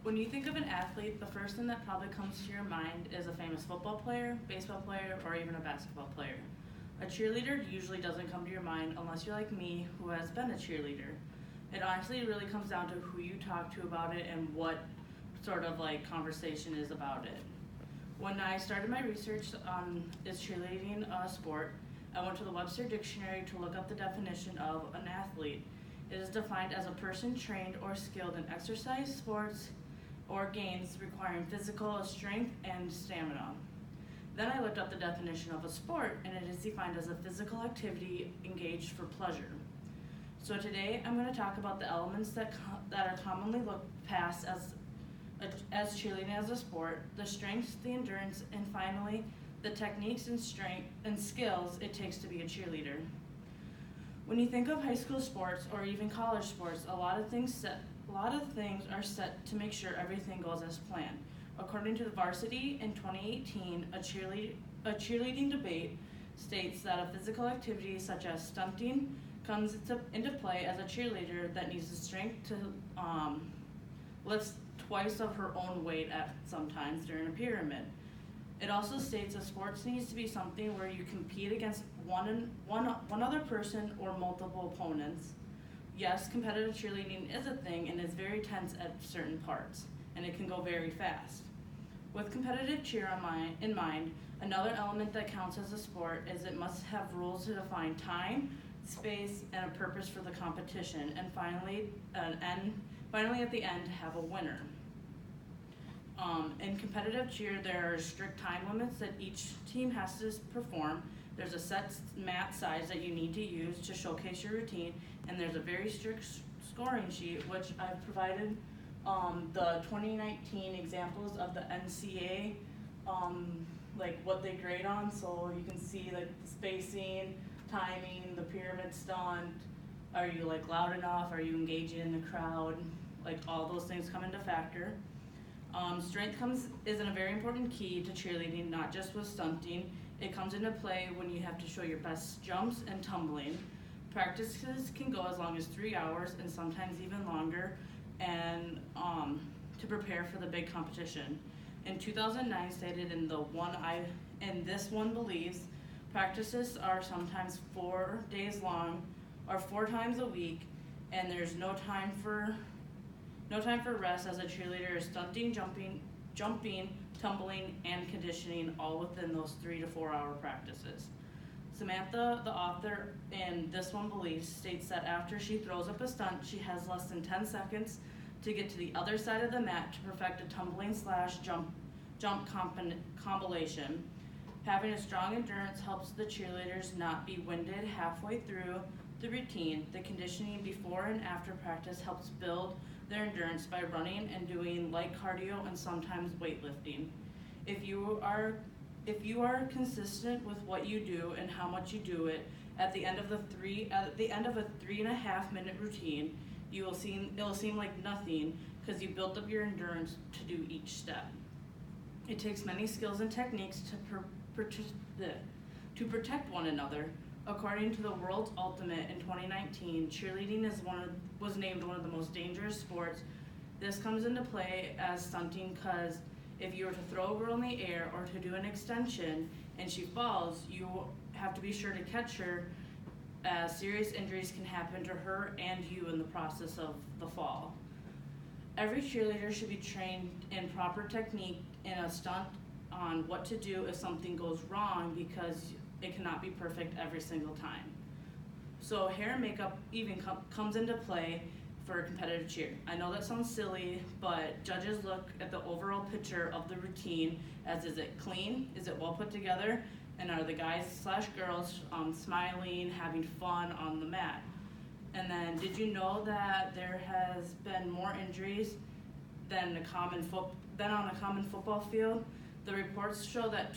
When you think of an athlete, the first thing that probably comes to your mind is a famous football player, baseball player, or even a basketball player. A cheerleader usually doesn't come to your mind unless you're like me, who has been a cheerleader. It honestly really comes down to who you talk to about it and what sort of like conversation is about it. When I started my research on is cheerleading a sport, I went to the Webster Dictionary to look up the definition of an athlete. It is defined as a person trained or skilled in exercise, sports, or games requiring physical strength and stamina. Then I looked up the definition of a sport, and it is defined as a physical activity engaged for pleasure. So today I'm going to talk about the elements that are commonly looked past as cheerleading as a sport, the strengths, the endurance, and finally the techniques and strength and skills it takes to be a cheerleader. When you think of high school sports or even college sports, a lot of things are set to make sure everything goes as planned. According to the Varsity in 2018, a cheerleading debate states that a physical activity such as stunting comes into play as a cheerleader that needs the strength to lift twice of her own weight at sometimes during a pyramid. It also states that sports needs to be something where you compete against one other person or multiple opponents. Yes, competitive cheerleading is a thing and is very tense at certain parts, and it can go very fast. With competitive cheer in mind, another element that counts as a sport is it must have rules to define time, space, and a purpose for the competition, and finally at the end, have a winner. In competitive cheer, there are strict time limits that each team has to perform. There's a set mat size that you need to use to showcase your routine, and there's a very strict scoring sheet, which I've provided the 2019 examples of the NCAA, like what they grade on, so you can see like the spacing, timing, the pyramid stunt, are you like loud enough, are you engaging in the crowd, like all those things come into factor. Strength is a very important key to cheerleading, not just with stunting. It comes into play when you have to show your best jumps and tumbling. Practices can go as long as 3 hours and sometimes even longer, and to prepare for the big competition. In 2009, stated in this one believes, practices are sometimes 4 days long or 4 times a week, and there's no time for rest as a cheerleader is stunting, jumping, tumbling, and conditioning all within those 3 to 4 hour practices. Samantha, the author in This One Believes, states that after she throws up a stunt, she has less than 10 seconds to get to the other side of the mat to perfect a tumbling/jump combination. Having a strong endurance helps the cheerleaders not be winded halfway through the routine. The conditioning before and after practice helps build their endurance by running and doing light cardio and sometimes weightlifting. If you are consistent with what you do and how much you do it, at the end of a 3.5 minute routine, it'll seem like nothing because you built up your endurance to do each step. It takes many skills and techniques to protect one another. According to the World's Ultimate in 2019, cheerleading was named one of the most dangerous sports. This comes into play as stunting because if you were to throw a girl in the air or to do an extension and she falls, you have to be sure to catch her, as serious injuries can happen to her and you in the process of the fall. Every cheerleader should be trained in proper technique in a stunt on what to do if something goes wrong, because it cannot be perfect every single time. So hair and makeup even comes into play for competitive cheer. I know that sounds silly, but judges look at the overall picture of the routine as, is it clean, is it well put together, and are the guys/girls smiling, having fun on the mat. And then, did you know that there has been more injuries than on a common football field? The reports show that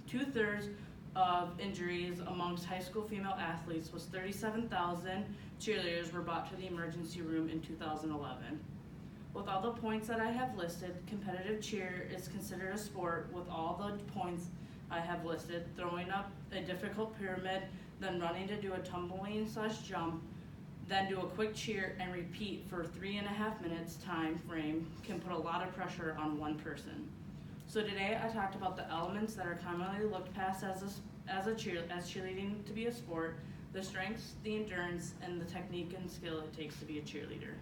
two-thirds of injuries amongst high school female athletes was 37,000 cheerleaders were brought to the emergency room in 2011. With all the points that I have listed, competitive cheer is considered a sport with all the points I have listed: throwing up a difficult pyramid, then running to do a tumbling/jump, then do a quick cheer and repeat for 3.5 minutes time frame can put a lot of pressure on one person. So today I talked about the elements that are commonly looked past as cheerleading to be a sport, the strengths, the endurance, and the technique and skill it takes to be a cheerleader.